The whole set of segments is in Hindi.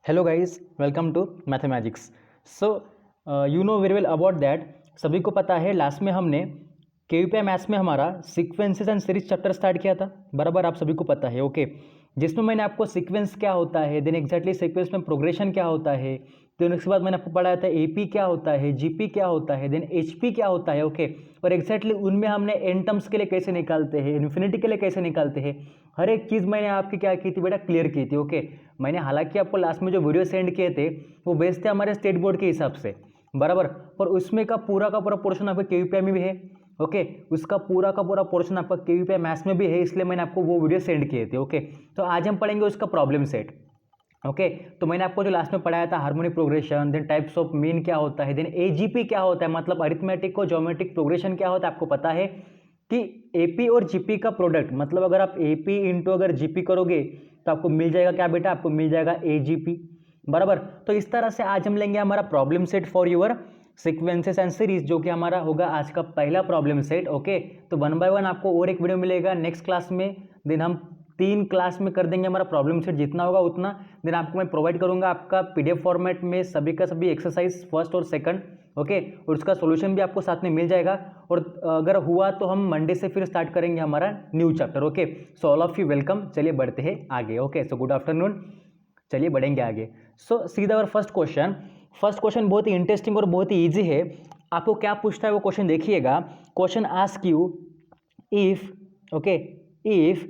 Hello guys, welcome to mathematics. So you know very well about that. सभी को पता है लास्ट में हमने केयूपीआई मैथ्स में हमारा sequences and series chapter start किया था, बराबर। आप सभी को पता है, ओके। जिसमें मैंने आपको सीक्वेंस क्या होता है, देन एग्जैक्टली सीक्वेंस में प्रोग्रेशन क्या होता है, देन उसके बाद मैंने आपको पढ़ाया था एपी क्या होता है, जीपी क्या होता है, देन एचपी क्या होता है, ओके। और एग्जैक्टली उनमें हमने एन टर्म्स के लिए कैसे निकालते हैं, इन्फिनिटी के लिए कैसे निकालते हैं, हर एक चीज़ मैंने आपकी क्या की थी बेटा, क्लियर की थी, ओके। मैंने हालांकि आपको लास्ट में जो वीडियो सेंड किए थे वो बेस्ड थे हमारे स्टेट बोर्ड के हिसाब से, बराबर। और उसमें का पूरा पोर्शन आपका केयूपीआई में भी है, ओके। उसका पूरा का पूरा पोर्शन आपका केयूपीआई मैथ्स में भी है, इसलिए मैंने आपको वो वीडियो सेंड किए थे, ओके। तो आज हम पढ़ेंगे उसका प्रॉब्लम सेट, ओके। तो मैंने आपको जो लास्ट में पढ़ाया था harmonic progression, then types of mean क्या होता है, देन एजीपी क्या होता है, मतलब अरिथमेटिक और ज्योमेट्रिक प्रोग्रेशन क्या होता है। आपको पता है कि एपी और जीपी का प्रोडक्ट, मतलब अगर आप एपी इंटू अगर जीपी करोगे तो आपको मिल जाएगा क्या बेटा, आपको मिल जाएगा एजीपी, बराबर। तो इस तरह से आज हम लेंगे हमारा problem set for your sequences and series, जो कि हमारा होगा आज का पहला प्रॉब्लम सेट, ओके। तो वन बाय वन आपको और एक वीडियो मिलेगा नेक्स्ट क्लास में, देन हम 3 क्लास में कर देंगे हमारा प्रॉब्लम सेट, जितना होगा उतना। देन आपको मैं प्रोवाइड करूंगा आपका पीडीएफ फॉर्मेट में सभी का सभी एक्सरसाइज फर्स्ट और सेकंड, ओके। और उसका सॉल्यूशन भी आपको साथ में मिल जाएगा। और अगर हुआ तो हम मंडे से फिर स्टार्ट करेंगे हमारा new chapter, okay. So all of you welcome. चलिए बढ़ते हैं आगे, ओके। सो गुड आफ्टरनून, चलिए बढ़ेंगे आगे। सो सीधा और फर्स्ट क्वेश्चन बहुत ही इंटरेस्टिंग और बहुत ही ईजी है। आपको क्या पूछता है वो क्वेश्चन देखिएगा। Question ask you if, okay, if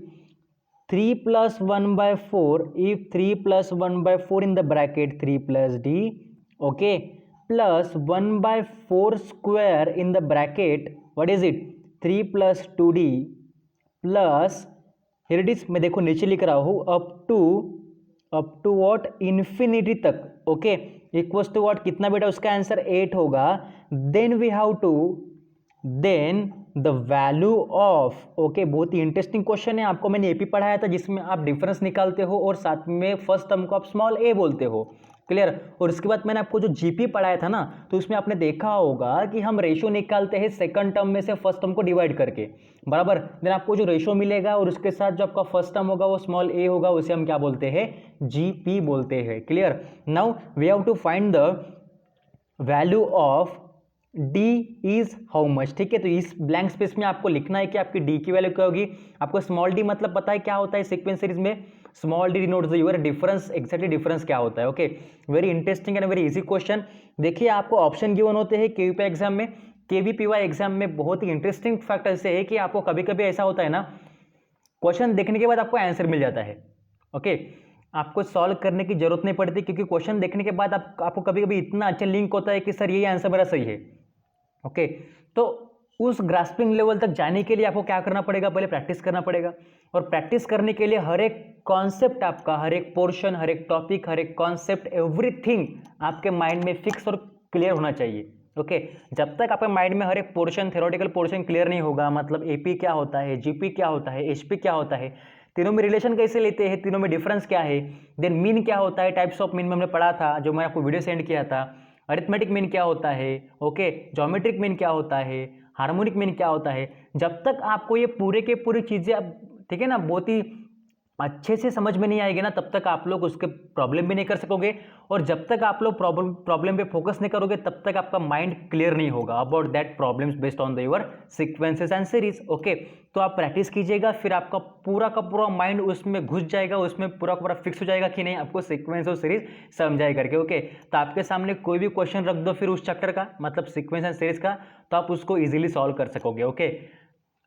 3 plus 1 by 4, if 3 plus 1 by 4 in the bracket 3 plus d, okay, plus 1 by 4 square in the bracket, what is it, 3 plus 2d plus, here it is, मैं देखो नीचे लिख रहा हूँ अप टू व्हाट, इन्फिनिटी तक, ओके, इक्वल्स टू व्हाट, कितना बेटा, उसका आंसर 8 होगा। Then we have to, then the value of, okay. बहुत ही इंटरेस्टिंग क्वेश्चन है। आपको मैंने एपी पढ़ाया था जिसमें आप डिफरेंस निकालते हो और साथ में फर्स्ट टर्म को आप स्मॉल ए बोलते हो, क्लियर। और उसके बाद मैंने आपको जो जीपी पढ़ाया था ना, तो उसमें आपने देखा होगा कि हम रेशियो निकालते हैं सेकंड टर्म में से फर्स्ट टर्म को डिवाइड करके, बराबर। देन आपको जो रेशियो मिलेगा और उसके साथ जो आपका फर्स्ट टर्म होगा वो स्मॉल ए होगा, उसे हम क्या बोलते हैं, जीपी बोलते हैं, clear. Now we have to find the value of D is how much, ठीक है। तो इस ब्लैंक स्पेस में आपको लिखना है कि आपकी डी की वैल्यू क्या होगी। आपको स्मॉल डी मतलब पता है क्या होता है सीक्वेंस सीरीज में, small D denotes your difference, exactly difference क्या होता है, okay. Very interesting and very easy question. देखिए आपको ऑप्शन गिवन होते हैं केवीपी एग्जाम में, केवीपीवाई एग्जाम में। बहुत ही इंटरेस्टिंग फैक्ट ऐसे है कि आपको कभी कभी ऐसा होता है ना, क्वेश्चन देखने के बाद आपको आंसर मिल जाता है, ओके। आपको सॉल्व करने की जरूरत नहीं पड़ती, क्योंकि क्वेश्चन देखने के बाद आपको कभी कभी इतना अच्छा लिंक होता है कि सर ये आंसर मेरा सही है, ओके। तो उस ग्रास्पिंग लेवल तक जाने के लिए आपको क्या करना पड़ेगा, पहले प्रैक्टिस करना पड़ेगा। और प्रैक्टिस करने के लिए हर एक कॉन्सेप्ट आपका, हर एक पोर्शन, हर एक टॉपिक, हर एक कॉन्सेप्ट, एवरीथिंग आपके माइंड में फिक्स और क्लियर होना चाहिए, ओके। जब तक आपके माइंड में हर एक पोर्शन, थ्योरेटिकल पोर्शन क्लियर नहीं होगा, मतलब एपी क्या होता है, जीपी क्या होता है, एचपी क्या होता है, तीनों में रिलेशन कैसे लेते हैं, तीनों में डिफरेंस क्या है, देन मीन क्या होता है, टाइप्स ऑफ मीन में हमने पढ़ा था, जो मैंने आपको वीडियो सेंड किया था। अरिथमेटिक मीन क्या होता है, ओके, ज्योमेट्रिक मीन क्या होता है, हार्मोनिक मीन क्या होता है। जब तक आपको ये पूरे के पूरी चीजें, ठीक है ना, बहुत ही अच्छे से समझ में नहीं आएगी ना, तब तक आप लोग उसके प्रॉब्लम भी नहीं कर सकोगे। और जब तक आप लोग प्रॉब्लम पे फोकस नहीं करोगे, तब तक आपका माइंड क्लियर नहीं होगा about that problems based on the your sequences and series, okay. तो आप प्रैक्टिस कीजिएगा, फिर आपका पूरा का पूरा माइंड उसमें घुस जाएगा, उसमें पूरा का पूरा फिक्स हो जाएगा कि नहीं आपको सीक्वेंस और सीरीज समझाई करके, ओके। तो आपके सामने कोई भी क्वेश्चन रख दो फिर उस चैप्टर का, मतलब सीक्वेंस एंड सीरीज का, तो आप उसको इजीली सॉल्व कर सकोगे, ओके,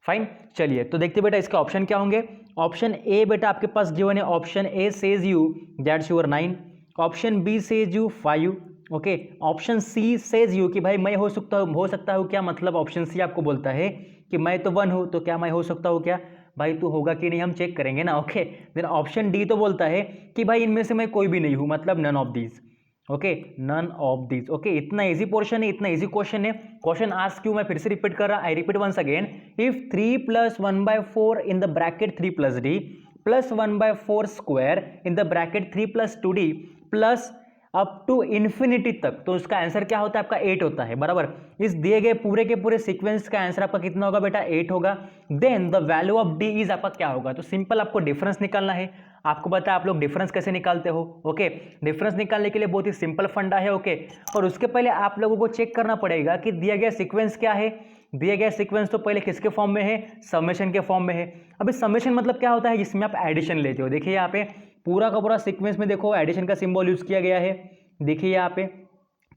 फाइन। चलिए तो देखते बेटा इसके ऑप्शन क्या होंगे। ऑप्शन ए बेटा आपके पास गिवन है, option A says you that's your 9, option B says you 5, okay. Option C says you कि भाई मैं हो सकता हूँ क्या, मतलब ऑप्शन सी आपको बोलता है कि मैं तो 1 हूँ, तो क्या मैं हो सकता हूँ क्या, भाई तू होगा कि नहीं हम चेक करेंगे ना, ओके। देन ऑप्शन डी तो बोलता है कि भाई इनमें से मैं कोई भी नहीं हूँ, मतलब none of these, okay, none of this, okay. इतना इजी पोर्शन है, इतना इजी क्वेश्चन है। क्वेश्चन आस्क यू, मैं फिर से रिपीट कर रहा, I repeat once again, if 3 plus 1 by 4 in the bracket 3 plus d plus 1 by 4 square in the bracket 3 plus 2d plus up to infinity तक, तो उसका आंसर क्या होता है आपका 8 होता है, बराबर। इस दिए गए पूरे के पूरे सीक्वेंस का आंसर आपका कितना होगा बेटा, 8 होगा। Then the value of D is आपका क्या होगा, तो सिंपल आपको डिफरेंस निकालना है। आपको पता है आप लोग डिफरेंस कैसे निकालते हो। ओके, डिफरेंस निकालने के लिए बहुत ही सिंपल फंडा है। ओके, और उसके पहले आप लोगों को चेक करना पड़ेगा कि दिया गया सीक्वेंस क्या है। दिया गया सीक्वेंस तो पहले किसके फॉर्म में है, समेशन के फॉर्म में है। अभी समेशन मतलब क्या होता है, जिसमें आप एडिशन लेते हो। देखिए यहाँ पे पूरा का पूरा सीक्वेंस में देखो एडिशन का सिंबल यूज किया गया है, देखिए यहाँ पे,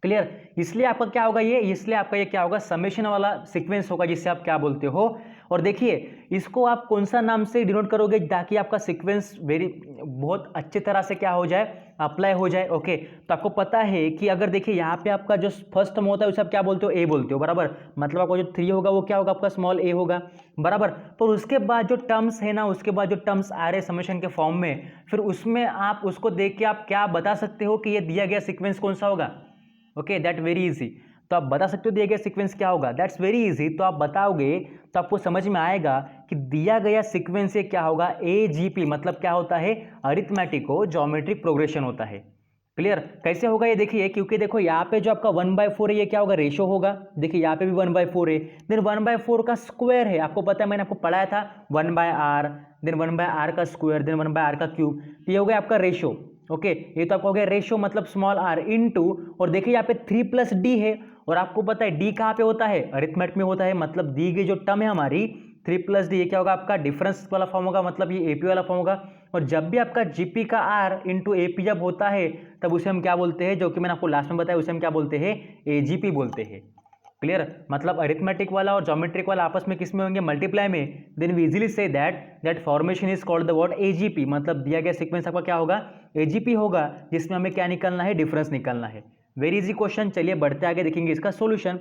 क्लियर। इसलिए आपका क्या होगा ये, इसलिए आपका ये क्या होगा, समेशन वाला सीक्वेंस होगा, जिससे आप क्या बोलते हो। और देखिए इसको आप कौन सा नाम से डिनोट करोगे ताकि आपका सीक्वेंस बहुत अच्छी तरह से क्या हो जाए, अप्लाई हो जाए। ओके, तो आपको पता है कि अगर देखिए यहाँ पे आपका जो फर्स्ट टर्म होता है उसे आप क्या बोलते हो, ए बोलते हो, बराबर। मतलब आपका जो 3 होगा वो क्या होगा, आपका स्मॉल ए होगा, बराबर। तो उसके बाद जो टर्म्स है ना, उसके बाद जो टर्म्स आ रहे समेशन के फॉर्म में, फिर उसमें आप उसको देख के आप क्या बता सकते हो कि ये दिया गया सीक्वेंस कौन सा होगा। Okay, that very easy. तो आप बता सकते हो दिया गया सीक्वेंस क्या होगा, दैट्स वेरी इजी। तो आप बताओगे तो आपको समझ में आएगा कि दिया गया सीक्वेंस ये क्या होगा, एजीपी। मतलब क्या होता है, अरिथमेटिको ज्योमेट्रिक प्रोग्रेशन होता है। क्लियर, कैसे होगा ये देखिए, क्योंकि देखो यहाँ पे जो आपका 1/4 है ये क्या होगा, रेशो होगा। देखिए यहाँ पे भी 1/4 है, देन 1/4 का स्क्वायर है, आपको पता है मैंने आपको पढ़ाया था 1/r, देन 1/r का स्क्वायर, देन 1/r का क्यूब। तो ये हो गया आपका रेशो। ओके, ये तो आपका हो गया रेशो मतलब स्मॉल r इनटू, और देखिए यहाँ पे 3+d है, और आपको पता है d कहाँ पे होता है, अरिथमेटिक में होता है। मतलब दी गई जो टर्म है हमारी 3+d, ये क्या होगा आपका डिफरेंस वाला फॉर्म होगा, मतलब ये एपी वाला फॉर्म होगा। और जब भी आपका जीपी का आर इंटू एपी जब होता है तब उसे हम क्या बोलते हैं, जो कि मैंने आपको लास्ट में बताया, उसे हम क्या बोलते हैं, एजीपी बोलते हैं। क्लियर, मतलब अरिथमेटिक वाला और ज्योमेट्रिक वाला आपस में किस में होंगे, मल्टीप्लाई में। देन वी इजीली से that formation is called the word AGP. मतलब दिया गया सीक्वेंस आपका क्या होगा, एजीपी होगा, जिसमें हमें क्या निकालना है, डिफरेंस निकालना है। Very easy question. चलिए बढ़ते आगे, देखेंगे इसका सॉल्यूशन।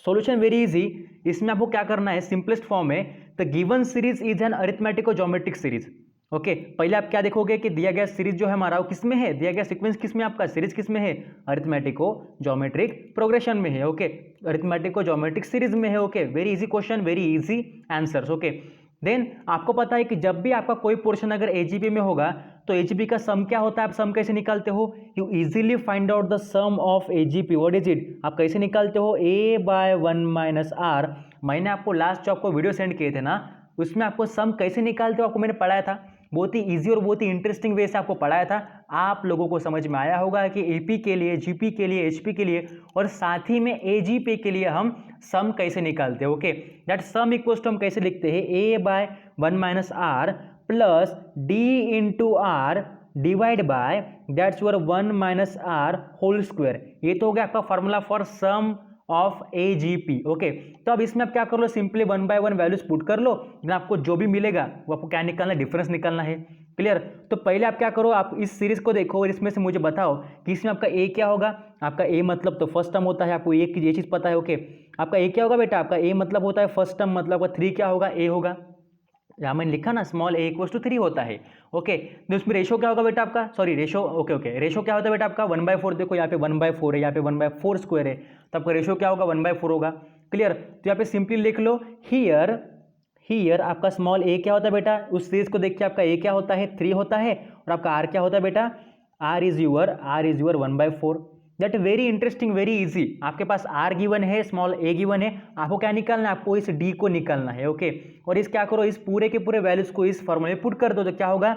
Solution very easy. इसमें आपको क्या करना है, सिंपलेस्ट फॉर्म में, the given series is an arithmetic और ज्योमेट्रिक सीरीज। ओके, पहले आप क्या देखोगे कि दिया गया सीरीज जो है हमारा वो किस में है, दिया गया सीक्वेंस किस में, आपका सीरीज किस में है, अरिथमेटिको ज्योमेट्रिक प्रोग्रेशन में है। ओके, अरिथमेटिको ज्योमेट्रिक सीरीज में है। Okay, very easy question, very easy answers. Okay, then आपको पता है कि जब भी आपका कोई पोर्शन अगर एजीपी में होगा तो एजीपी का सम क्या होता है, आप सम कैसे निकालते हो, you easily find out the sum of AGP. What is it, आप कैसे निकालते हो, a/1 - r। मैंने आपको लास्ट जो आपको वीडियो सेंड किए थे ना, उसमें आपको सम कैसे निकालते हो आपको मैंने पढ़ाया था, बहुत ही इजी और बहुत ही इंटरेस्टिंग वे से आपको पढ़ाया था। आप लोगों को समझ में आया होगा कि एपी के लिए, जीपी के लिए, एचपी के लिए और साथ ही में एजीपी के लिए हम सम कैसे निकालते हैं। Okay, that sum equals to हम कैसे लिखते हैं, a/1 - r plus d into r divide by that's your 1 - r whole square. ये तो हो गया आपका formula for sum of AGP. Okay, तो अब इसमें आप क्या कर लो, सिंपली 1 by 1 वैल्यूज पुट कर लो, देन आपको जो भी मिलेगा वो आपको क्या निकालना है, डिफरेंस निकालना है। क्लियर, तो पहले आप क्या करो, आप इस सीरीज को देखो और इसमें से मुझे बताओ कि इसमें आपका ए क्या होगा। आपका ए मतलब तो फर्स्ट टर्म होता है, आपको ए की ये चीज पता है। ओके, आपका ए क्या होगा बेटा, आपका ए मतलब होता है फर्स्ट टर्म, मतलब आपका 3 क्या होगा, ए होगा। यहाँ मैंने लिखा ना स्मॉल a इक्वल्स टू 3 होता है। ओके, तो उसमें रेशो क्या होगा बेटा आपका, सॉरी रेशो, ओके, रेशो क्या होता है बेटा आपका 1/4। देखो यहाँ पे 1/4 है, यहाँ पे 1/4 स्क्वायर है, तो आपका रेशो क्या होगा, 1/4 होगा। क्लियर, तो यहाँ पे सिंपली लिख लो हियर आपका स्मॉल a क्या होता है बेटा, उस सीरीज को देख के आपका a क्या होता है, 3 होता है, और आपका r क्या होता है बेटा, r is your 1/4। That very interesting, very easy. आपके पास r गिवन है, स्मॉल a गिवन है, आपको क्या निकालना है, आपको इस d को निकालना है। ओके, और इस क्या करो, इस पूरे के पूरे वैल्यूज को इस फॉर्मूले में पुट कर दो, तो क्या होगा,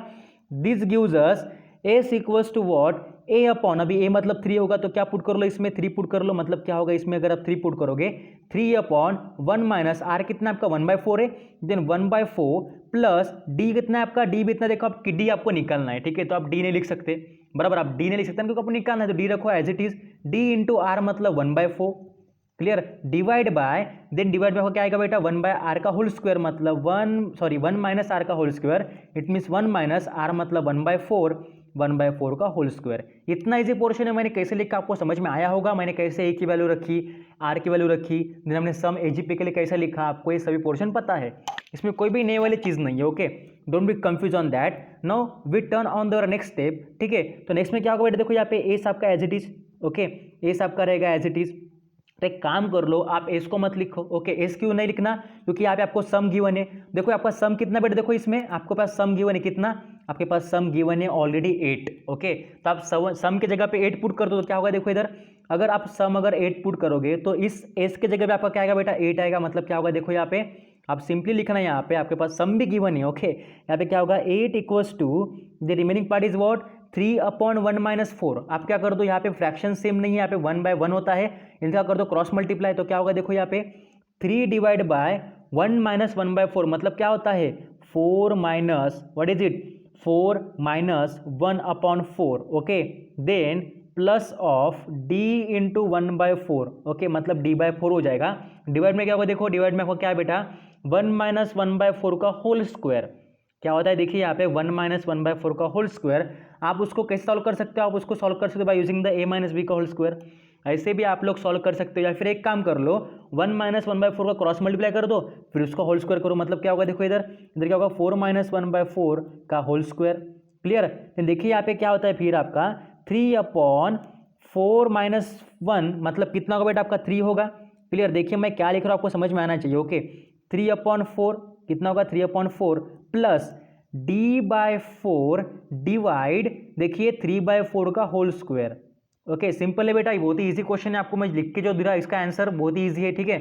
this gives us s equals to what, a upon, अभी a मतलब 3 होगा तो क्या पुट कर लो, इसमें 3 पुट कर लो, मतलब क्या होगा इसमें अगर आप 3 पुट करोगे, 3/1 - r कितना आपका 1/4 है, देन 1/4 प्लस d कितना है आपका, d भी इतना, देखो आप d आपको निकालना है। ठीक है, तो आप d नहीं लिख सकते, बराबर, आप d नहीं लिख सकते क्योंकि आपको निकालना है, तो d रखो as it is, d into r मतलब 1/4। Clear, divide by, then divide by क्या आएगा बेटा, 1/r का होल स्क्वायर, मतलब 1 - r का whole square, it means 1 - r मतलब 1/4 का होल स्क्वायर। इतना इजी पोर्शन है, मैंने कैसे लिखा आपको समझ में आया होगा, मैंने कैसे a की वैल्यू रखी, r की वैल्यू रखी, देन हमने सम एजीपी के लिए कैसे लिखा, आपको ये सभी पोर्शन पता है, इसमें कोई भी नई वाली चीज नहीं है। Okay, don't be confuse on that. Now we turn on the next step. ठीक है, तो नेक्स्ट में क्या होगा बेटा, देखो यहाँ पे a आपका as it is. Okay, a आपका रहेगा एज इट इज। तो एक काम कर लो, आप एस को मत लिखो। ओके, एस क्यों नहीं लिखना, क्योंकि यहाँ पे आपको सम गिवन है। देखो आपका सम कितना बेटा, देखो इसमें आपके पास सम गिवन है कितना, आपके पास सम गिवन है ऑलरेडी 8। ओके, तो आप सम की जगह पे 8 पुट कर दो, तो क्या होगा, देखो इधर अगर आप सम अगर 8 पुट करोगे तो इस एस के जगह पे आपका क्या आएगा बेटा, 8 आएगा। मतलब क्या होगा, देखो यहाँ पे आप सिंपली लिखना है यहाँ पे, आपके पास सम भी गिवन है। ओके, यहाँ पे क्या होगा 8 equals to the remaining part is what 3/1 - 4। आप क्या कर दो, यहाँ पे फ्रैक्शन सेम नहीं है, यहाँ पे 1/1 होता है, इनका कर दो क्रॉस मल्टीप्लाई, तो क्या होगा देखो यहाँ पे 3 डिवाइड बाय 1 - 1/4 मतलब क्या होता है 4 minus what is it 4 minus 1/4। Okay, then plus of d into 1/4। Okay, मतलब d/4 हो जाएगा। डिवाइड में क्या होगा देखो, डिवाइड में आपको क्या है बेटा 1 - 1/4 का होल स्क्वायर। क्या होता है देखिए यहाँ पे 1 - 1/4 का होल स्क्वायर। आप उसको कैसे सॉल्व कर सकते हो, आप उसको सॉल्व कर सकते हो by using the a - b का होल स्क्वायर। ऐसे भी आप लोग सॉल्व कर सकते हो, या फिर एक काम कर लो 1 - 1/4 का क्रॉस मल्टीप्लाई कर दो, फिर उसका होल स्क्वायर करो। मतलब क्या होगा देखो इधर इधर क्या होगा 4 - 1/4 का होल स्क्वायर। क्लियर। तो देखिए यहाँ पे क्या होता है फिर आपका 3/4 - 1 मतलब कितना होगा बेटा आपका 3 होगा। क्लियर। देखिए मैं क्या लिख रहा हूँ आपको समझ में आना चाहिए। ओके, 3/4 कितना होगा 3/4 प्लस d/4 डिवाइड देखिए 3/4 का होल स्क्वायर। ओके, सिंपल है बेटा, ये बहुत ही इजी क्वेश्चन है, आपको मैं लिख के जो दे रहा इसका आंसर बहुत ही इजी है। ठीक है,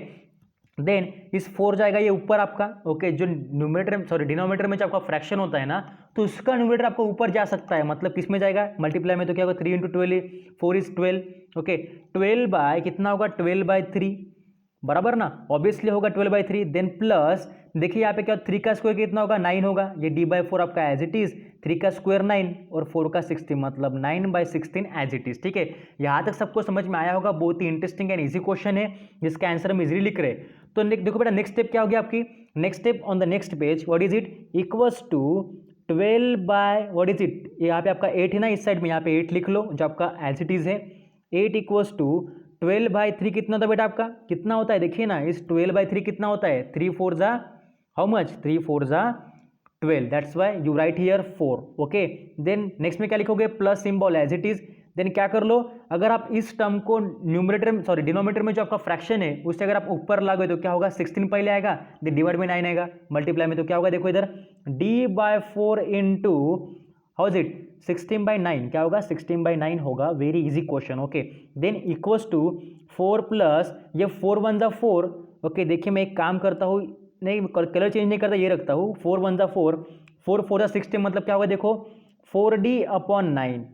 देन इस 4 जाएगा ये ऊपर आपका। ओके, जो न्यूमरेटर सॉरी डिनोमिनेटर में जो आपका फ्रैक्शन होता है ना, तो उसका न्यूमरेटर आपको ऊपर जा सकता है, मतलब किस में जाएगा मल्टीप्लाई में, तो क्या होगा 3 × 12 4 इज 12। ओके, 12 बाय कितना होगा 12/3 बराबर ना, ऑब्वियसली होगा 12/3। देन प्लस देखिए यहाँ पे क्या 3 का स्क्वायर कितना होगा 9 होगा, ये d/4 आपका एज इट इज 3 का स्क्वायर 9 और 4 का 16 मतलब 9/16 एज इट इज। ठीक है, यहाँ तक सबको समझ में आया होगा। बहुत ही इंटरेस्टिंग एंड इजी क्वेश्चन है जिसका आंसर हम इजीली लिख रहे हैं। तो देखो बेटा नेक्स्ट स्टेप क्या होगी आपकी, next step on the next page what is it equals to 12 by what is it, यहाँ पे आपका 8 है ना, इस साइड में यहाँ पे 8 लिख लो जो आपका एज इट इज है। 8 इक्वल्स टू 12/3 कितना होता है बेटा आपका, कितना होता है देखिए ना, इस 12/3 कितना होता है 3 4 जा हाउ मच 3 4 जा 12, that's why you write here 4। Okay, then next में क्या लिखोगे plus symbol as it is. Then क्या कर लो, अगर आप इस टर्म को न्यूमरेटर सॉरी डिनोमिनेटर में जो आपका फ्रैक्शन है उससे अगर आप ऊपर लागोगे तो क्या होगा 16 पहले आएगा, देन डिवाइड में 9 आएगा, मल्टीप्लाई में तो क्या होगा देखो इधर d/4 into how is it 16/9 क्या होगा 16/9 होगा। Very easy question. Okay, then equals to 4 plus ये 4 1 जा 4। ओके, देखिए मैं एक काम करता हूँ, नहीं कलर चेंज नहीं करता, ये रखता हूँ 4 1 जा 4 4 4 जा 16 मतलब क्या होगा देखो 4d/9।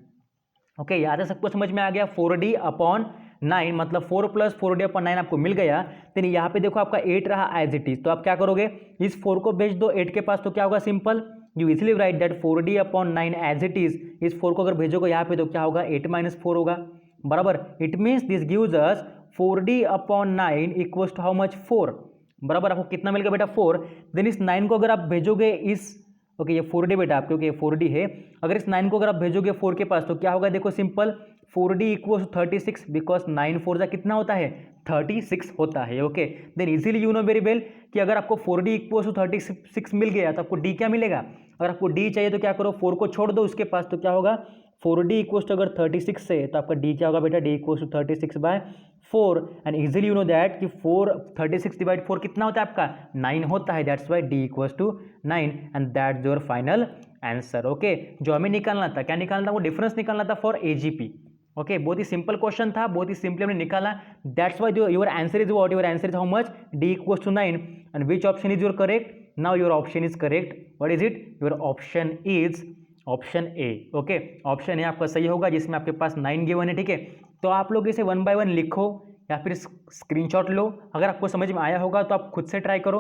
ओके, यहाँ तक सबको समझ में आ गया 4d/9 मतलब 4 प्लस 4d/9 आपको मिल गया। देन यहाँ पे देखो आपका 8 रहा एज इट इज, तो आप क्या करोगे इस 4 को भेज दो 8 के पास, तो क्या होगा simple you easily write that 4d/9 as it is. इस 4 को अगर भेजोगे यहाँ पे तो क्या होगा 8 - 4 होगा बराबर। It means this gives us 4d/9 equals to how much 4 बराबर। आपको कितना मिल गया बेटा 4। देन इस 9 को अगर आप भेजोगे इस ओके ये 4d बेटा आपके ओके 4d है, अगर इस 9 को अगर आप भेजोगे 4 के पास तो क्या होगा देखो सिंपल 4d इक्वल्स 36 बिकॉज 9 4 जा कितना होता है 36 होता है। Okay, then easily you know very well कि अगर आपको 4d इक्वल्स 36 मिल गया तो आपको d क्या मिलेगा, अगर आपको d चाहिए तो क्या करो 4 को छोड़ दो उसके पास, तो क्या होगा 4d इक्वल्स टू अगर 36 से तो आपका d क्या होगा बेटा d equals to 36/4 and easily you know that कि 36/4 कितना होता है आपका 9 होता है, that's why d equals to 9 and that's your final answer. Okay, जो हमें निकालना था क्या निकालना था, वो डिफरेंस निकालना था फॉर एजीपी। ओके, बहुत ही सिंपल क्वेश्चन था, बहुत ही सिंपली हमने निकाला, that's why your answer is what, your answer is how much d equals to 9 and which option is your correct, now your option is correct, what is it your option is option A. Okay, option A आपका सही होगा जिसमें आपके पास 9 गिवन है। ठीक है, तो आप लोग इसे 1 बाय 1 लिखो या फिर स्क्रीनशॉट लो, अगर आपको समझ में आया होगा तो आप खुद से ट्राई करो।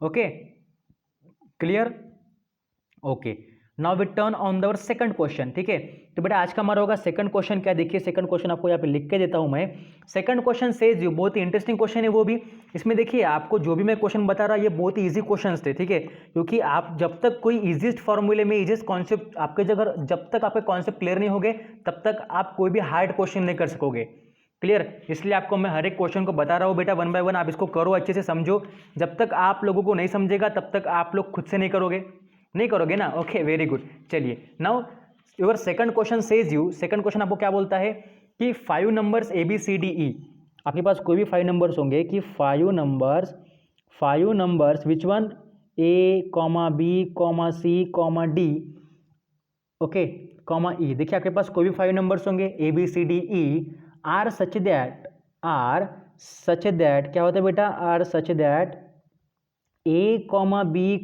Okay, clear. Okay, now we turn on the second question. ठीक है, तो बेटा आज का हमारा होगा सेकंड क्वेश्चन। क्या देखिए सेकंड क्वेश्चन आपको यहाँ पे लिख के देता हूँ मैं। सेकंड क्वेश्चन सेज यू, बहुत ही इंटरेस्टिंग क्वेश्चन है वो भी। इसमें देखिए आपको जो भी मैं क्वेश्चन बता रहा ये बहुत ही इजी क्वेश्चंस थे। ठीक है, क्योंकि आप जब तक कोई इजीस्ट फॉर्मूले में इजीस्ट कॉन्सेप्ट आपके जगह जब तक आपके कॉन्सेप्ट क्लियर नहीं होंगे तब तक आप कोई भी हार्ड क्वेश्चन नहीं कर सकोगे। क्लियर, इसलिए आपको मैं हर एक क्वेश्चन को बता रहा हूँ बेटा 1 बाय 1 आप इसको करो, अच्छे से समझो। जब तक आप लोगों को नहीं समझेगा तब तक आप लोग खुद से नहीं करोगे ना। Okay, very good. चलिए now your second question says you, second question आपको क्या बोलता है कि 5 नंबर्स ABCDE, आपके पास कोई भी 5 नंबर्स होंगे कि 5 numbers which one A, B, C, D okay E। देखिए आपके पास कोई भी 5 नंबर्स होंगे ABCDE आर सच दैट क्या होता है बेटा, are such that A, B,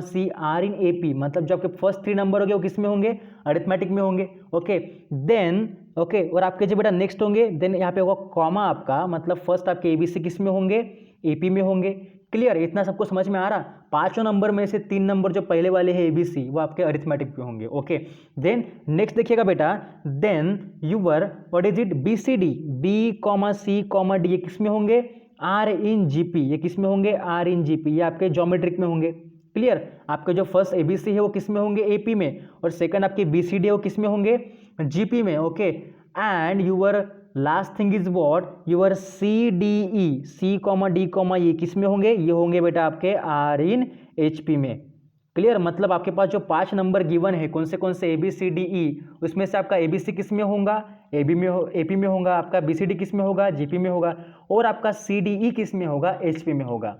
C are in AP, मतलब जो आपके फर्स्ट 3 नंबर होंगे वो किस में होंगे, अरिथमेटिक में होंगे। ओके देन ओके और आपके जो बेटा नेक्स्ट होंगे, देन यहाँ पे होगा कॉमा आपका, मतलब फर्स्ट आपके ABC किस में होंगे, AP में होंगे। क्लियर, इतना सबको समझ में आ रहा। 5 नंबर में से 3 नंबर जो पहले वाले हैं ABC वो आपके अरिथमेटिक में होंगे। ओके देन नेक्स्ट देखिएगा बेटा, then your what is it, BCD, B, C, D ये किस में होंगे, R इन GP, ये किस में होंगे, R इन GP, ये आपके ज्योमेट्रिक में होंगे। क्लियर, आपके जो फर्स्ट ABC है वो किस में होंगे, AP में, और सेकंड आपके BCD है वो किस में होंगे, GP में। Okay and your last thing is what, your CDE, C, D, ये किस में होंगे, ये होंगे बेटा आपके R इन HP में। क्लियर, मतलब आपके पास जो 5 नंबर गिवन है कौन से ABCDE, उसमें से आपका ABC किस में होगा, AP में होगा, आपका BCD किस में होगा, GP में होगा, और आपका CDE किस में होगा, HP में होगा।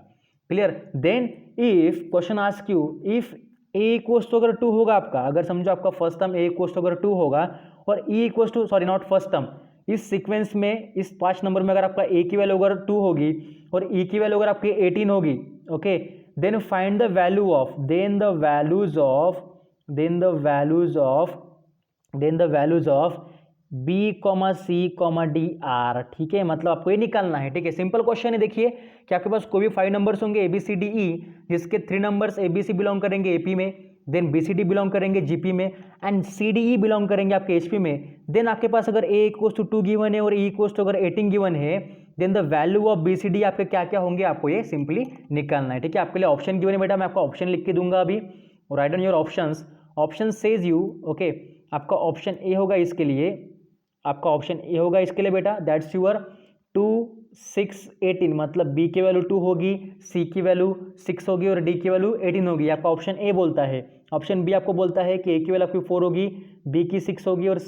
Clear, then if question ask you if A equals to अगर 2 होगा आपका, अगर समझो आपका first term A equals to अगर 2 होगा और E equals to, sorry not first term, इस सीक्वेंस में इस 5 नंबर में अगर आपका A की वैल्यू अगर 2 होगी और E की वैल्यू अगर आपकी 18 होगी, okay then find the value of, then the values of B, C, D, R। ठीक है, मतलब आपको ये निकालना है। ठीक है, सिंपल क्वेश्चन है। देखिए कि आपके पास कोई भी 5 नंबर्स होंगे ABCDE, जिसके 3 नंबर्स ABC बिलोंग करेंगे AP में, देन BCD बिलोंग करेंगे GP में, एंड CDE बिलोंग करेंगे आपके HP में। देन आपके पास अगर A इक्वल्स टू 2 गिवन है और E इक्वल्स टू अगर 18 गिवन है, then the value of BCD आपके क्या क्या होंगे, आपको ये सिंपली निकालना है। ठीक है, आपके लिए ऑप्शन गिवन है बेटा, मैं आपको ऑप्शन लिख के दूंगा अभी, right on your options. Option says you, okay आपका ऑप्शन ए होगा इसके लिए, आपका ऑप्शन ए होगा इसके लिए बेटा, दैट्स यूअर 2, 6, 18, मतलब B की वैल्यू 2 होगी, C की वैल्यू 6 होगी और D की वैल्यू 18 होगी। आपका ऑप्शन ए बोलता है। ऑप्शन बी आपको बोलता है कि A की वैल्यू आपकी 4 होगी, B की 6 होगी और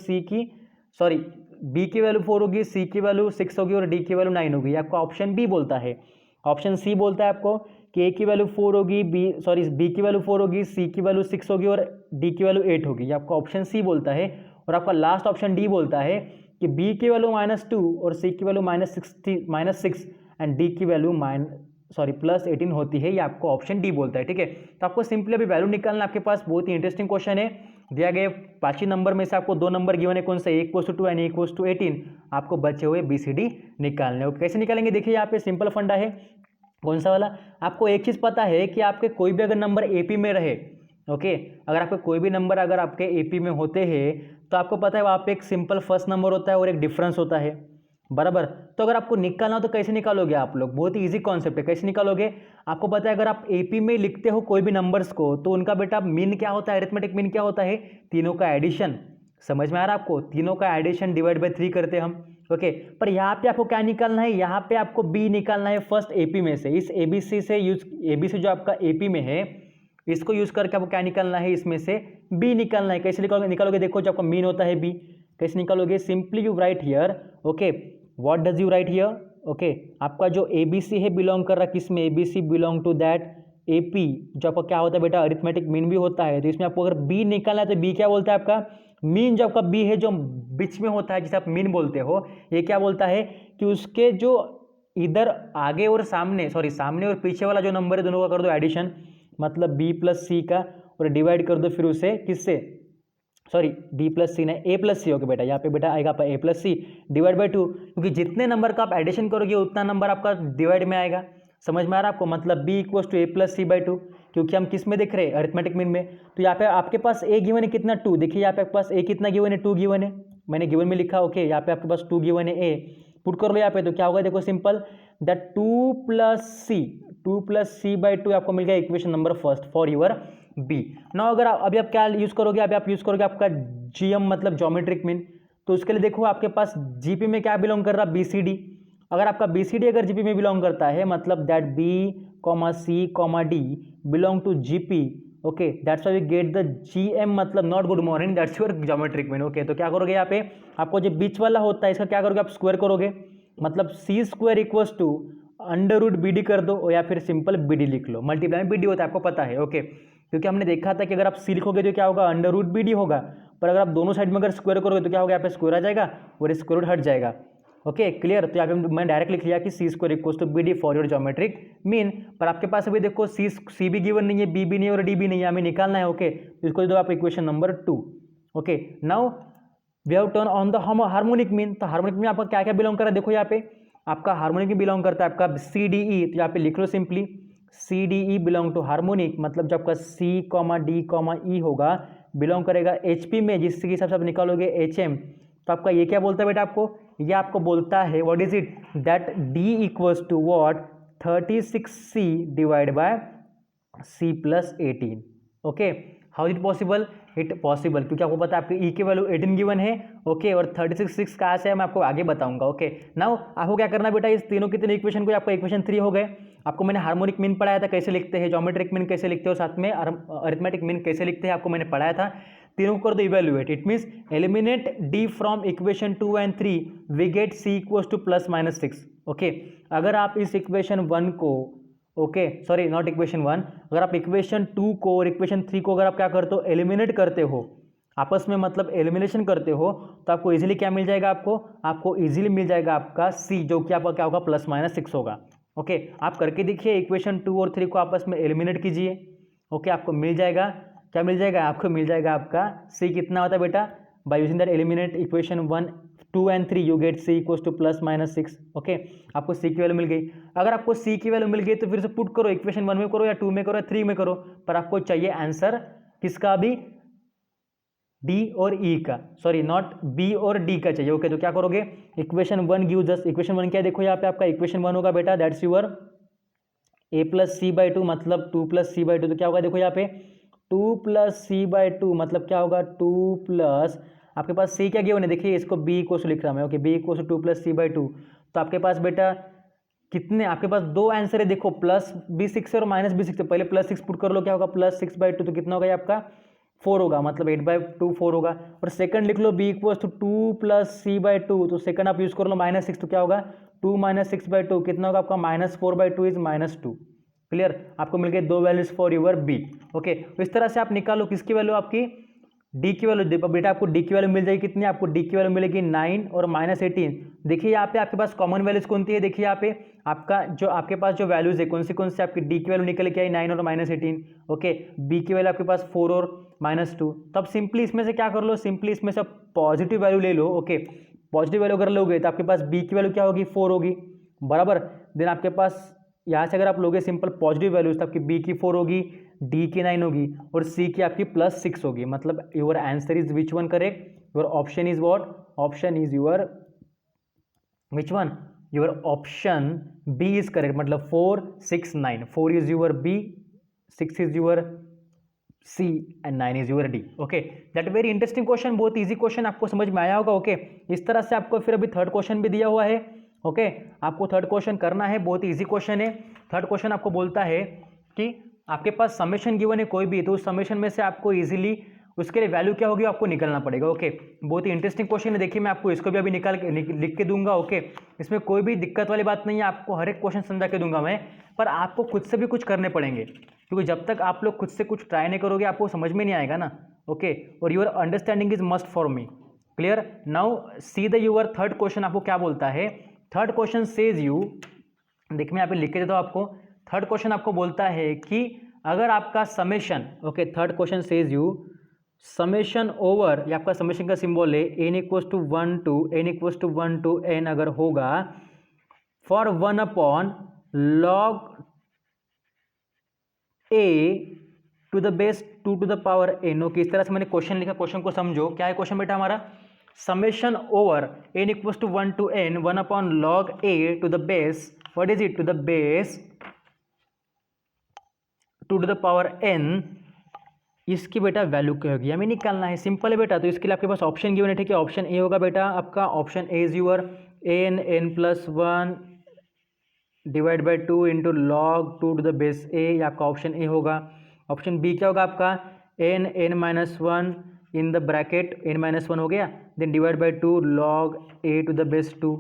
B की वैल्यू 4 होगी, C की वैल्यू 6 होगी और D की वैल्यू 9 होगी। आपका ऑप्शन बी बोलता है। ऑप्शन सी बोलता है आपको कि A की वैल्यू 4 होगी, B की वैल्यू 4 होगी, C की वैल्यू 6 होगी और D की वैल्यू 8 होगी। आपका ऑप्शन सी बोलता है। और आपका लास्ट ऑप्शन डी बोलता है कि B की वैल्यू -2 और C की वैल्यू -6 एंड D की वैल्यू +18 होती है। ये आपको ऑप्शन डी बोलता है। ठीक है, तो आपको सिंपली अभी वैल्यू निकालना। आपके पास बहुत ही इंटरेस्टिंग क्वेश्चन है, दिया गया 5 नंबर में से आपको 2 नंबर गिवन है, कौन सा, A = 2 एंड A = 18। आपको बचे हुए BCD निकालने। कैसे निकालेंगे, देखिए यहाँ पे सिंपल फंडा है। कौन सा वाला, आपको एक चीज़ पता है कि आपके कोई भी अगर नंबर AP में रहे, ओके अगर आपके कोई भी नंबर अगर आपके AP में होते हैं तो आपको पता है वहाँ पे एक सिंपल फर्स्ट नंबर होता है और एक डिफरेंस होता है, बराबर। तो अगर आपको निकालना हो तो कैसे निकालोगे आप लोग, बहुत ही इजी कॉन्सेप्ट है। कैसे निकालोगे, आपको पता है अगर आप AP में लिखते हो कोई भी नंबर्स को तो उनका बेटा मीन क्या होता है, अरिथमेटिक मीन क्या होता है, तीनों का एडिशन। समझ में आ रहा है आपको, तीनों का एडिशन डिवाइड बाय 3 करते हैं हम। ओके पर यहाँ पे आपको क्या निकालना है, यहाँ पे आपको B निकालना है फर्स्ट AP में से। इस ABC से ABC जो आपका AP में है इसको यूज करके आपको क्या निकालना है, इसमें से B निकालना है। कैसे निकालोगे, देखो जो आपका मीन होता है B, कैसे निकालोगे, simply you write here, okay what does you write here, okay आपका जो ABC है बिलोंग कर रहा है किसमें, ABC belong to that AP, जो आपका क्या होता है बेटा, अरिथमेटिक मीन भी होता है। तो इसमें आपको अगर B निकालना है तो B क्या बोलता है, आपका मीन जो आपका B है जो बीच में होता है जिसे आप मीन बोलते हो, ये क्या बोलता है कि उसके जो इधर आगे और सामने सामने और पीछे वाला जो नंबर है दोनों का कर दो एडिशन, मतलब B + C का, और डिवाइड कर दो फिर उसे किससे, D + C ना A + C होगा बेटा, यहाँ पे बेटा आएगा आपका A + C डिवाइड बाय 2, क्योंकि जितने नंबर का आप एडिशन करोगे उतना नंबर आपका डिवाइड में आएगा। समझ में आ रहा है आपको, मतलब B = A + C/2, क्योंकि हम किस में देख रहे हैं, अरिथमेटिक मीन में। तो यहाँ पे आपके पास A गिवन है कितना, 2। देखिए यहाँ पे आपके पास A कितना गिवन है, 2 गिवन है, मैंने गिवन में लिखा। ओके यहाँ पे आपके पास 2 गिवन है, A पुट कर लो यहाँ पे, तो क्या होगा देखो सिंपल, दैट 2 + C/2 आपको मिल गया equation number first for your B। नाउ अगर अभी आप क्या यूज करोगे, अभी आप यूज करोगे आपका GM मतलब ज्योमेट्रिक मीन। तो उसके लिए देखो आपके पास GP में क्या बिलोंग कर रहा है, BCD। अगर आपका BCD अगर GP में बिलोंग करता है, मतलब that B, C, D belong to GP, okay that's why we get the GM, मतलब not good morning, that's your geometric mean. Okay तो क्या करोगे यहाँ पे, आपको जो बीच वाला होता है इसका क्या करोगे, आप स्क्वायर करोगे, मतलब C² = √BD कर दो, या फिर सिंपल BD लिख लो, मल्टीप्लाई में BD होता है आपको पता है। ओके क्योंकि हमने देखा था कि अगर आप C लिखोगे तो क्या होगा, √BD होगा, पर अगर आप दोनों साइड में अगर स्क्वायर करोगे तो क्या होगा, यहाँ पे स्क्वायर आ जाएगा और स्क्वायर रूट हट जाएगा। Okay clear. तो यहाँ पे मैंने डायरेक्ट लिख लिया कि C square equals to B D for your geometric mean. पर आपके पास अभी देखो सी भी गिवन नहीं है, बी भी नहीं है और डी भी नहीं है, हमें निकालना है। ओके इसको दो आप equation number 2। Okay now we have turn on the harmonic mean. तो हार्मोनिक में आपका क्या क्या बिलोंग कर रहा है, देखो यहाँ पे आपका हार्मोनिक में बिलोंग करता है आपका सी डी ई। तो यहाँ पे लिख लो simply C D E belong to harmonic, मतलब जो आपका C comma D comma E होगा बिलोंग करेगा एच पी में, जिसके हिसाब से आप निकालोगे एच एम। तो आपका ये क्या बोलता है बेटा आपको, ये आपको बोलता है what is it that D equals to what 36c divide by c plus 18। Okay how is it possible, it possible क्योंकि आपको पता है आपके ई की वैल्यू 18 गिवन है। ओके और 36 कहाँ से है मैं आपको आगे बताऊंगा। ओके नाउ आपको क्या करना बेटा, इस तीनों के तीनों इक्वेशन को आपका इक्वेशन 3 हो गए। आपको मैंने हार्मोनिक मीन पढ़ाया था कैसे लिखते हैं, ज्योमेट्रिक मीन कैसे लिखते हो, साथ में अरिथमेटिक मीन कैसे लिखते हैं आपको मैंने पढ़ाया था। तीनों को कर दो evaluate, it means eliminate D from equation 2 and 3 we get C equals to plus minus 6। Okay अगर आप इस इक्वेशन 1 को ओके सॉरी नॉट इक्वेशन 1, अगर आप इक्वेशन 2 को और इक्वेशन 3 को अगर आप क्या करते हो एलिमिनेट करते हो आपस में, मतलब एलिमिनेशन करते हो, तो आपको इजीली क्या मिल जाएगा, आपको इजीली मिल जाएगा आपका सी, जो कि आपका क्या होगा प्लस माइनस 6 होगा। ओके आप करके देखिए इक्वेशन 2 और 3 को आपस में एलिमिनेट कीजिए। ओके आपको मिल जाएगा, क्या मिल जाएगा, आपको मिल जाएगा आपका सी कितना होता है बेटा, by using that eliminate equation 1 2 and 3 you get C equals to plus minus 6। Okay आपको सी की वैल्यू मिल गई। अगर आपको सी की वैल्यू मिल गई तो फिर से पुट करो, इक्वेशन 1 में करो या 2 में करो या 3 में करो, पर आपको चाहिए आंसर किसका भी, डी और ई का, सॉरी नॉट बी और डी का चाहिए। ओके तो क्या करोगे, इक्वेशन 1 गिव जस्ट, इक्वेशन 1 क्या है देखो यहाँ पे आपका इक्वेशन 1 होगा बेटा that's your A plus C by 2 मतलब 2 प्लस सी बाई 2। तो क्या होगा देखो यहाँ पे 2 प्लस सी बाई 2 मतलब क्या होगा 2 प्लस आपके पास सी क्या गिवन है, देखिए इसको बी इक्वल टू लिख रहा मैं। Okay B equal to 2 plus C by 2। तो आपके पास बेटा कितने, आपके पास दो आंसर है देखो, प्लस बी 6 और माइनस बी 6। तो पहले प्लस 6 पुट कर लो, क्या होगा प्लस 6 बाई 2। तो कितना होगा ये आपका 4 होगा, मतलब 8 बाई 2 4 होगा। और सेकंड लिख लो B equal to 2 plus C by 2। तो सेकंड आप यूज कर लो माइनस 6। तो क्या होगा 2 माइनस 6 बाई 2 कितना होगा आपका minus 4 by 2 is minus 2। Clear, आपको मिल गए दो values for your B. Okay तो इस तरह से आप निकालो किसकी वैल्यू, आपकी डी की वैल्यू। बेटा आपको डी की वैल्यू मिल जाएगी कितनी, आपको डी की वैल्यू मिलेगी 9 और माइनस 18। देखिए यहाँ पे आपके पास कॉमन वैल्यूज कौन सी है, देखिए यहाँ पे आपका जो आपके पास जो वैल्यूज है कौन सी आपकी डी की वैल्यू निकल के आई 9 और माइनस 18। ओके बी की वैल्यू आपके पास 4 और माइनस 2। तब सिंपली इसमें से क्या कर लो, सिंपली इसमें से पॉजिटिव वैल्यू ले लो। ओके पॉजिटिव वैल्यू अगर लोगे तो आपके पास बी की वैल्यू क्या होगी 4 होगी बराबर। देन आपके पास यहाँ से अगर आप लोगे सिंपल पॉजिटिव वैल्यूज तो आपकी बी की 4 होगी, डी की 9 होगी और सी की आपकी प्लस 6 होगी। मतलब your answer is which one correct, your option is what, option is your which one, your option B is correct. मतलब 4 6 9, 4 is your B, 6 is your C and 9 is your D. Okay that very interesting question, बहुत इजी क्वेश्चन, आपको समझ में आया होगा। ओके इस तरह से आपको फिर अभी थर्ड क्वेश्चन भी दिया हुआ है। ओके आपको थर्ड क्वेश्चन करना है, बहुत इजी क्वेश्चन है। थर्ड क्वेश्चन आपको बोलता है कि आपके पास समेशन गिवन है कोई भी, तो उस समेशन में से आपको इजीली उसके लिए वैल्यू क्या होगी आपको निकलना पड़ेगा। ओके बहुत ही इंटरेस्टिंग क्वेश्चन है, देखिए मैं आपको इसको भी अभी निकाल के लिख के दूंगा। ओके इसमें कोई भी दिक्कत वाली बात नहीं है, आपको हर एक क्वेश्चन समझा के दूंगा मैं, पर आपको खुद से भी कुछ करने पड़ेंगे, क्योंकि जब तक आप लोग खुद से कुछ ट्राई नहीं करोगे आपको समझ में नहीं आएगा ना। ओके और your understanding is must for me. Clear, now see the your third question आपको क्या बोलता है। थर्ड क्वेश्चन सेज यू, देखिए मैं यहाँ पे लिख के देता हूँ आपको। थर्ड क्वेश्चन आपको बोलता है कि अगर आपका summation, okay third question says you summation over, ये आपका समेशन का सिंबल है N equals to 1 to N equals to 1 to N अगर होगा for 1 upon log A to the base 2 to the power N. Okay इस तरह से मैंने क्वेश्चन लिखा, क्वेश्चन को समझो क्या है क्वेश्चन बेटा हमारा, summation over N equals to 1 to N 1 upon log A to the base, what is it, to the base 2 to the power N, इसकी बेटा वैल्यू क्या होगी हमें निकालना है। सिंपल है बेटा, तो इसके लिए आपके पास ऑप्शन गिवन है, ठीक है। ऑप्शन ए होगा बेटा आपका, option A is your n n plus 1 divide by 2 into log 2 to the base A, ये आपका ऑप्शन ए होगा। ऑप्शन बी क्या होगा आपका N N minus 1 in the bracket N minus 1 हो गया, then divide by 2 log A to the base 2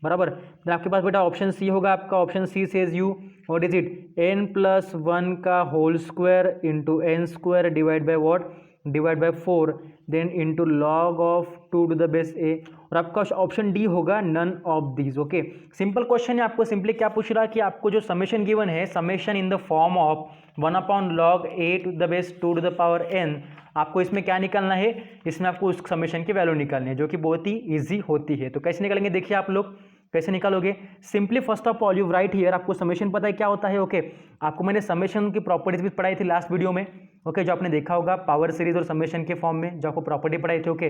बराबर। देन आपके पास बेटा ऑप्शन सी होगा आपका, option C says you what is it n plus 1 का whole square into n square divide by what divide by 4 then into log of 2 to the base A, और आपका ऑप्शन डी होगा none of these. Okay, simple question है, आपको सिंपली क्या पूछ रहा है कि आपको जो समेशन गिवन है, summation in the form of 1/log a to the base 2 to the power n, आपको इसमें क्या निकालना है, इसमें आपको उस समेशन की वैल्यू निकालनी है, जो कि बहुत ही ईजी होती है। तो कैसे निकालेंगे, देखिए आप लोग कैसे निकालोगे। Simply first of all you write here, आपको समेशन पता है क्या होता है। ओके, आपको मैंने समेशन की प्रॉपर्टीज भी पढ़ाई थी लास्ट वीडियो में। ओके, जो आपने देखा होगा पावर सीरीज और समेशन के फॉर्म में जो आपको प्रॉपर्टी पढ़ाई थी। ओके,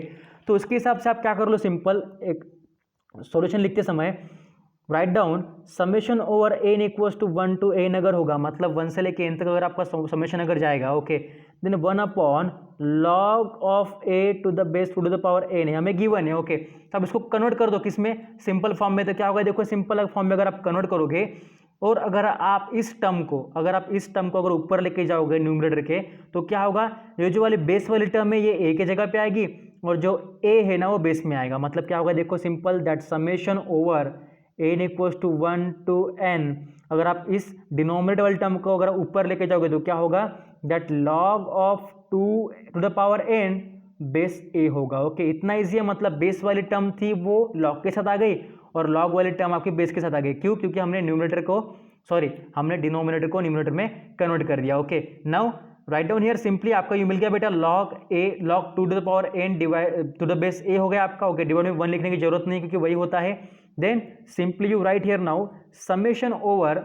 तो उसके हिसाब से आप क्या कर लो, सिंपल एक सॉल्यूशन लिखते समय write down summation over N equals to 1 to N अगर होगा, मतलब 1 से लेके एन तक अगर आपका समेशन अगर जाएगा, okay, then 1/log of A to the base 2 to the power N है, हमें गिवन है। ओके, तो आप इसको कन्वर्ट कर दो किसमें, सिंपल फॉर्म में। तो क्या होगा, देखो सिंपल फॉर्म में अगर आप कन्वर्ट करोगे और अगर आप इस टर्म को अगर ऊपर लेके जाओगे न्यूमरेटर के, तो क्या होगा, ये जो वाली बेस वाली टर्म है ये ए के जगह पे आएगी और जो ए है ना वो बेस में आएगा। मतलब क्या होगा, देखो simple that summation over N equals to 1 to N, अगर आप इस डिनोमिनेटर वाली टर्म को अगर ऊपर लेके जाओगे तो क्या होगा, that log of 2 to the power n base A होगा। ओके, इतना इजी है, मतलब बेस वाली टर्म थी वो लॉग के साथ आ गई और लॉग वाली टर्म आपकी बेस के साथ आ गई। क्यों, क्योंकि हमने डिनोमिनेटर को न्यूमरेटर में कन्वर्ट कर दिया। Okay, now write down here simply आपका ये मिल गया बेटा log 2 to the power n divide to the base A हो गया आपका। ओके, डिवाइड में 1 लिखने की जरूरत नहीं क्योंकि वही होता है। Then simply you write here now summation over,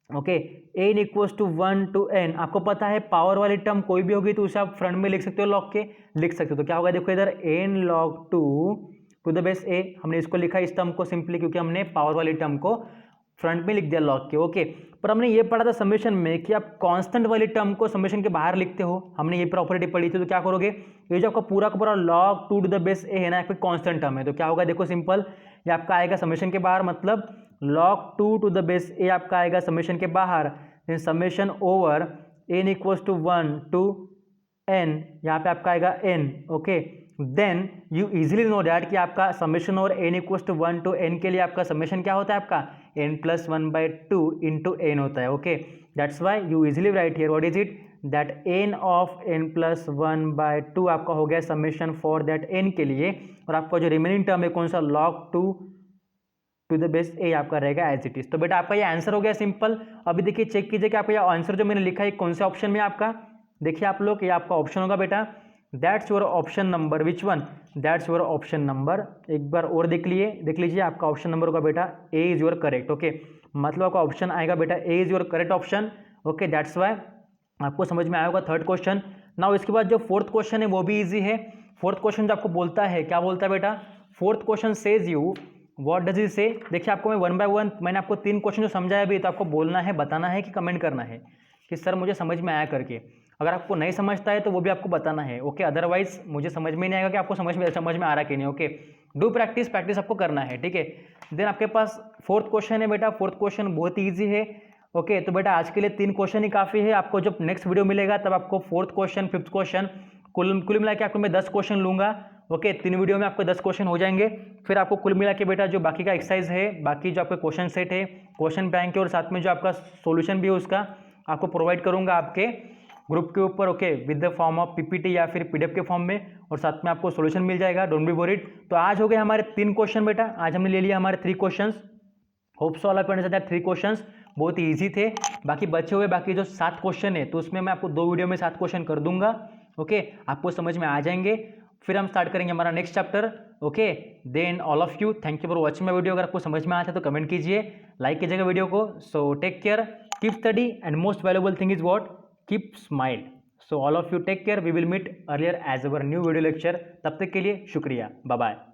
okay, N equals to 1 to N, आपको पता है पावर वाली टर्म कोई भी होगी तो उसे आप फ्रंट में लिख सकते हो, लॉग के लिख सकते हो। तो क्या होगा, देखो इधर n log 2 to the base A, हमने इसको लिखा इस टर्म को सिंपली क्योंकि हमने पावर वाली टर्म को फ्रंट में लिख दिया लॉग के। ओके, पर हमने ये पढ़ा था समेशन में कि आप कांस्टेंट वाली टर्म को समेशन के बाहर लिखते हो, हमने ये प्रॉपर्टी पढ़ी थी। तो क्या करोगे, ये जो आपका पूरा का पूरा लॉग 2 टू द बेस ए है ना, एक कांस्टेंट टर्म है, तो क्या होगा, देखो सिंपल ये आपका आएगा समेशन के बाहर, मतलब log 2 to the base A आपका आएगा समेशन के बाहर। Then summation over N equals to 1 to N, यहाँ पे आपका आएगा N. Okay, then you easily know that कि आपका summation over N equals to 1 to N के लिए आपका समेशन क्या होता है, आपका n+1/2 इंटू एन होता है। Okay, that's why you easily right here what is it, that n of n+1/2 आपका हो गया समेशन फॉर दैट n के लिए, और आपका जो रिमेनिंग टर्म है कौन सा, log 2 to the base A आपका रहेगा एज इट इज। तो बेटा आपका ये आंसर हो गया सिंपल। अभी देखिए चेक कीजिए कि आपका ये आंसर जो मैंने लिखा है कौन से ऑप्शन में आपका, देखिए आप लोग, ये आपका ऑप्शन होगा बेटा, that's your option number, which one, that's your option number, एक बार और देख लीजिए आपका ऑप्शन नंबर होगा बेटा A is your correct. Okay, मतलब आपका ऑप्शन आएगा बेटा A is your correct option. Okay, that's why आपको समझ में आया होगा थर्ड क्वेश्चन। नाउ इसके बाद जो फोर्थ क्वेश्चन है वो भी इजी है। फोर्थ क्वेश्चन जो आपको बोलता है, क्या बोलता है बेटा, fourth question says you what does it से। देखिए आपको मैं 1 बाय 1 मैंने आपको 3 क्वेश्चन जो समझाया अभी, तो आपको बोलना है, बताना है कि कमेंट करना है कि सर मुझे समझ में आया करके। अगर आपको नहीं समझता है तो वो भी आपको बताना है। ओके, अदरवाइज मुझे समझ में नहीं आएगा कि आपको समझ में आ रहा कि नहीं। ओके, डू प्रैक्टिस आपको करना है, ठीक है। देन आपके पास फोर्थ क्वेश्चन है बेटा, फोर्थ क्वेश्चन बहुत ईजी है। ओके, तो बेटा आज के लिए 3 क्वेश्चन ही काफ़ी है। आपको जब नेक्स्ट वीडियो मिलेगा तब आपको फोर्थ क्वेश्चन, फिफ्थ क्वेश्चन, कुल मिला के आपको मैं 10 क्वेश्चन लूँगा। ओके, 3 वीडियो में आपको 10 क्वेश्चन हो जाएंगे। फिर आपको कुल मिला के बेटा जो बाकी का एक्सरसाइज है, बाकी जो आपका क्वेश्चन सेट है, क्वेश्चन बैंक है, और साथ में जो आपका सोल्यूशन भी है उसका आपको प्रोवाइड करूँगा आपके ग्रुप के ऊपर। Okay, with the form of PPT या फिर पीडीएफ के फॉर्म में, और साथ में आपको सोल्यूशन मिल जाएगा, डोंट बी वरीड। तो आज हो गए हमारे 3 क्वेश्चन बेटा, आज हमने ले लिया हमारे 3 question. Hope so all of you understand that 3 questions बहुत ही ईजी थे। बाकी बचे हुए बाकी जो 7 क्वेश्चन है तो उसमें मैं आपको 2 वीडियो में 7 क्वेश्चन कर दूंगा। ओके, आपको समझ में आ जाएंगे। फिर हम स्टार्ट करेंगे हमारा next chapter. Okay, then all of you thank you for watching my video. अगर आपको समझ में आया था तो कमेंट कीजिए, लाइक कीजिएगा वीडियो को। So take care, keep study, and most valuable thing is what, keep smile. So all of you take care, we will meet earlier as our new video lecture. तब तक के लिए शुक्रिया, बाय बाय।